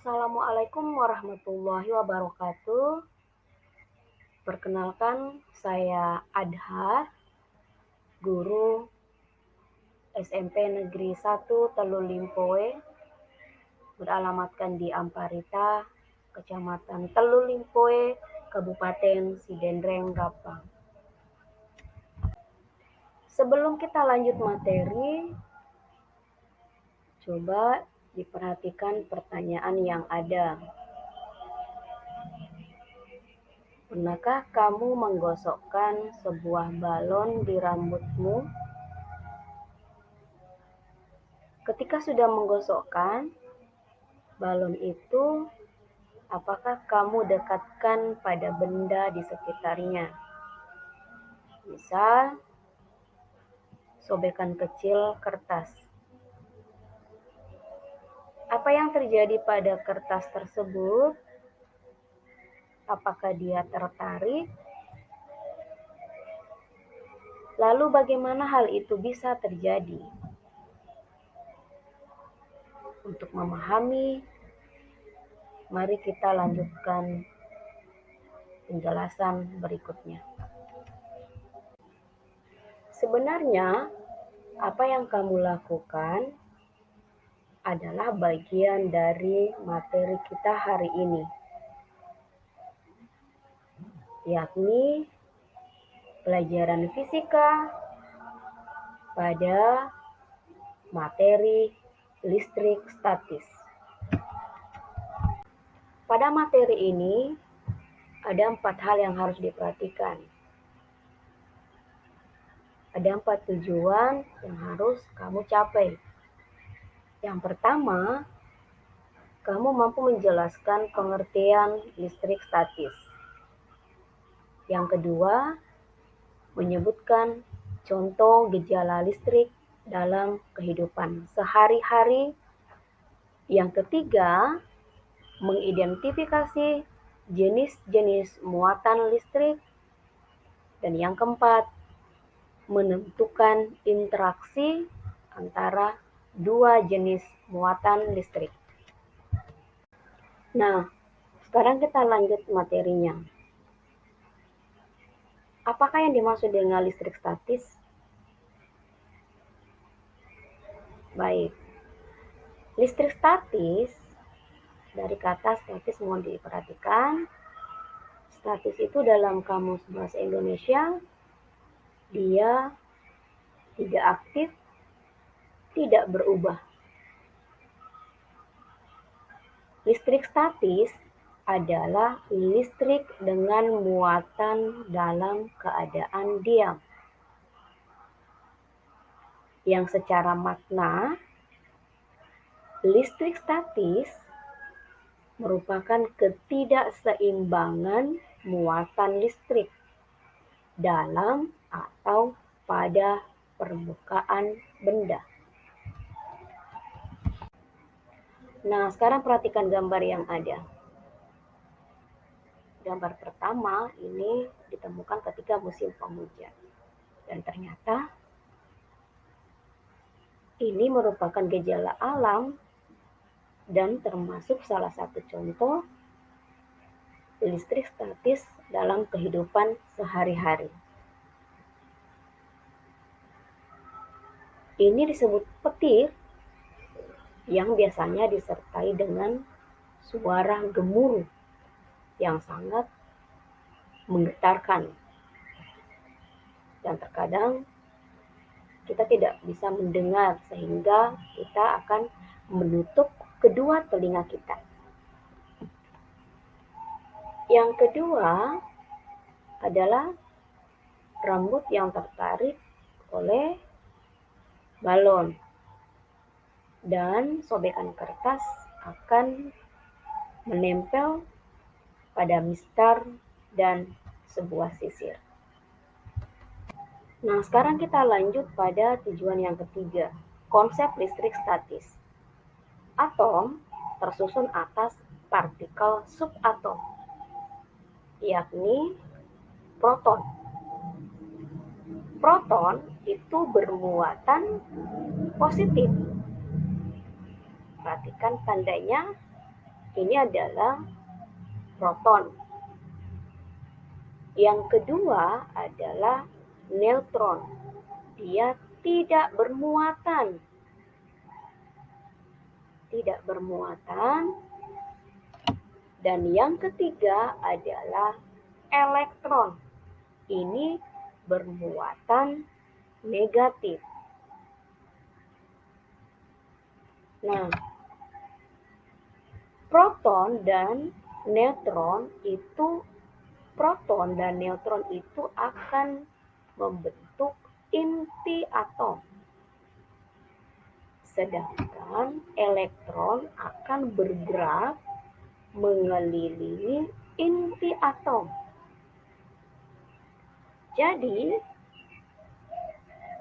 Assalamualaikum warahmatullahi wabarakatuh. Perkenalkan, saya Adhar, guru SMP Negeri 1 Telu Limpoe, beralamatkan di Amparita, Kecamatan Telu Limpoe, Kabupaten Sidendreng, Gapang. Sebelum kita lanjut materi, coba diperhatikan pertanyaan yang ada. Pernahkah kamu menggosokkan sebuah balon di rambutmu? Ketika sudah menggosokkan balon itu, apakah kamu dekatkan pada benda di sekitarnya? Misal, sobekan kecil kertas. Apa yang terjadi pada kertas tersebut? Apakah dia tertarik? Lalu bagaimana hal itu bisa terjadi? Untuk memahami, mari kita lanjutkan penjelasan berikutnya. Sebenarnya, apa yang kamu lakukan adalah bagian dari materi kita hari ini, yakni pelajaran fisika pada materi listrik statis. Pada materi ini, ada 4 hal yang harus diperhatikan. Ada 4 tujuan yang harus kamu capai. Yang pertama, kamu mampu menjelaskan pengertian listrik statis. Yang kedua, menyebutkan contoh gejala listrik dalam kehidupan sehari-hari. Yang ketiga, mengidentifikasi jenis-jenis muatan listrik. Dan yang keempat, menentukan interaksi antara dua jenis muatan listrik. Nah, sekarang kita lanjut materinya. Apakah yang dimaksud dengan listrik statis? Baik, listrik statis, dari kata statis mohon diperhatikan. Statis itu dalam kamus bahasa Indonesia, dia tidak aktif, tidak berubah. Listrik statis adalah listrik dengan muatan dalam keadaan diam, yang secara makna listrik statis merupakan ketidakseimbangan muatan listrik dalam atau pada permukaan benda. Nah, sekarang perhatikan gambar yang ada. Gambar pertama ini ditemukan ketika musim penghujan. Dan ternyata ini merupakan gejala alam dan termasuk salah satu contoh listrik statis dalam kehidupan sehari-hari. Ini disebut petir yang biasanya disertai dengan suara gemuruh yang sangat menggetarkan. Dan terkadang kita tidak bisa mendengar sehingga kita akan menutup kedua telinga kita. Yang kedua adalah rambut yang tertarik oleh balon dan sobekan kertas akan menempel pada mistar dan sebuah sisir. Nah, sekarang kita lanjut pada tujuan yang ketiga, konsep listrik statis. Atom tersusun atas partikel subatom, yakni proton. Proton itu bermuatan positif. Perhatikan tandanya Ini adalah proton. Yang kedua adalah neutron. Dia tidak bermuatan. Tidak bermuatan. Dan yang ketiga adalah elektron. Ini bermuatan negatif. Nah, proton dan neutron itu akan membentuk inti atom. Sedangkan elektron akan bergerak mengelilingi inti atom. Jadi,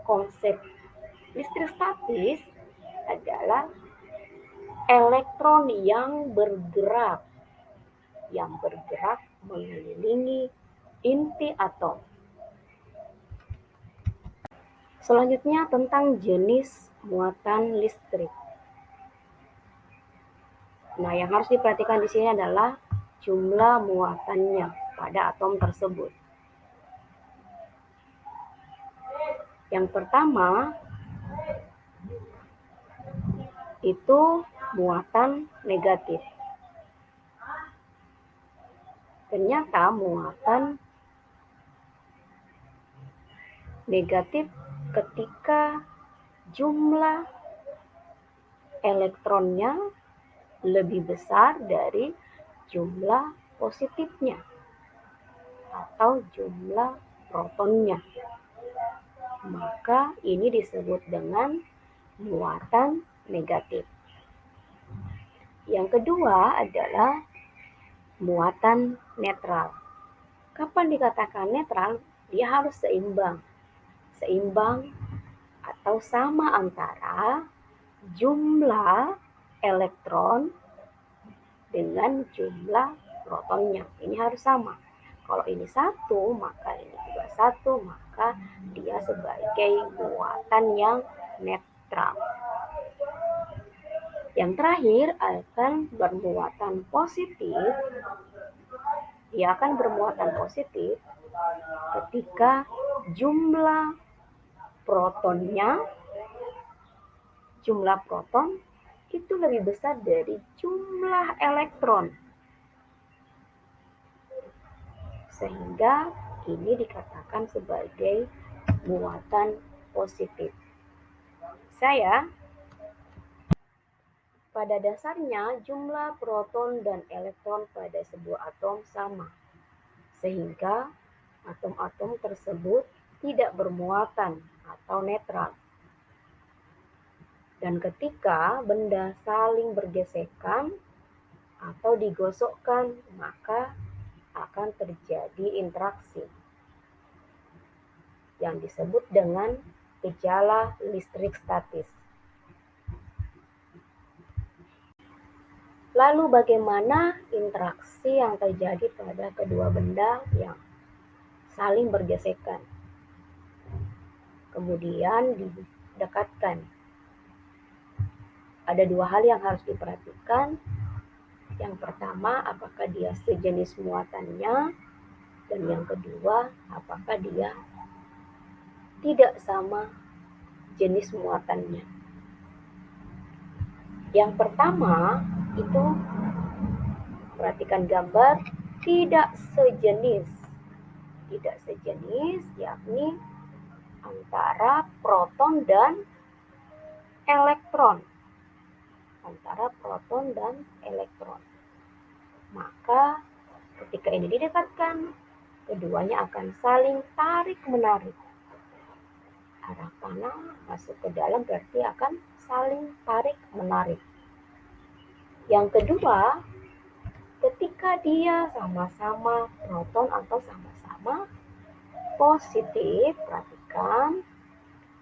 konsep listrik statis adalah elektron yang bergerak mengelilingi inti atom. Selanjutnya tentang jenis muatan listrik. Nah, yang harus diperhatikan di sini adalah jumlah muatannya pada atom tersebut. Yang pertama itu muatan negatif. Ternyata muatan negatif ketika jumlah elektronnya lebih besar dari jumlah positifnya atau jumlah protonnya. Maka ini disebut dengan muatan negatif. Yang kedua adalah muatan netral. Kapan dikatakan netral? Dia harus seimbang. Seimbang atau sama antara jumlah elektron dengan jumlah protonnya. Ini harus sama. Kalau ini satu, maka ini juga satu, maka dia sebagai muatan yang netral. Yang terakhir akan bermuatan positif. Dia akan bermuatan positif ketika jumlah proton itu lebih besar dari jumlah elektron. Sehingga ini dikatakan sebagai muatan positif. Pada dasarnya jumlah proton dan elektron pada sebuah atom sama. Sehingga atom-atom tersebut tidak bermuatan atau netral. Dan ketika benda saling bergesekan atau digosokkan, maka akan terjadi interaksi yang disebut dengan gejala listrik statis. Lalu bagaimana interaksi yang terjadi pada kedua benda yang saling bergesekan, kemudian didekatkan? Ada dua hal yang harus diperhatikan. Yang pertama, apakah dia sejenis muatannya, dan yang kedua, apakah dia tidak sama jenis muatannya. Yang pertama itu perhatikan gambar tidak sejenis, yakni antara proton dan elektron. Maka ketika ini didekatkan, keduanya akan saling tarik-menarik. Arah panah masuk ke dalam berarti akan saling tarik-menarik. Yang kedua, ketika dia sama-sama proton atau sama-sama positif, perhatikan,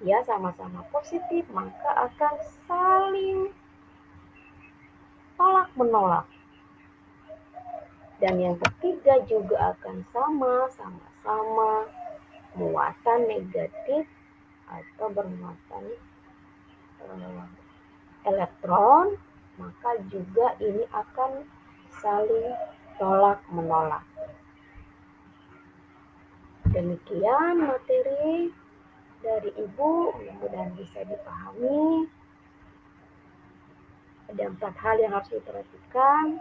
dia sama-sama positif, maka akan saling tolak-menolak. Dan yang ketiga juga akan sama-sama muatan negatif atau bermuatan elektron, maka juga ini akan saling tolak-menolak. Demikian materi dari Ibu, mudah-mudahan bisa dipahami. Ada 4 hal yang harus diperhatikan: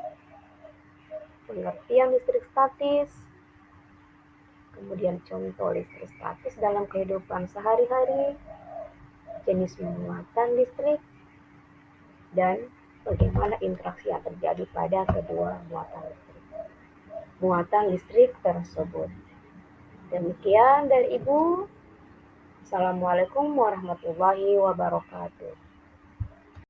pengertian listrik statis, kemudian contoh listrik statis dalam kehidupan sehari-hari, jenis muatan listrik, dan bagaimana interaksi yang terjadi pada kedua muatan listrik tersebut. Demikian dari Ibu. Assalamualaikum warahmatullahi wabarakatuh.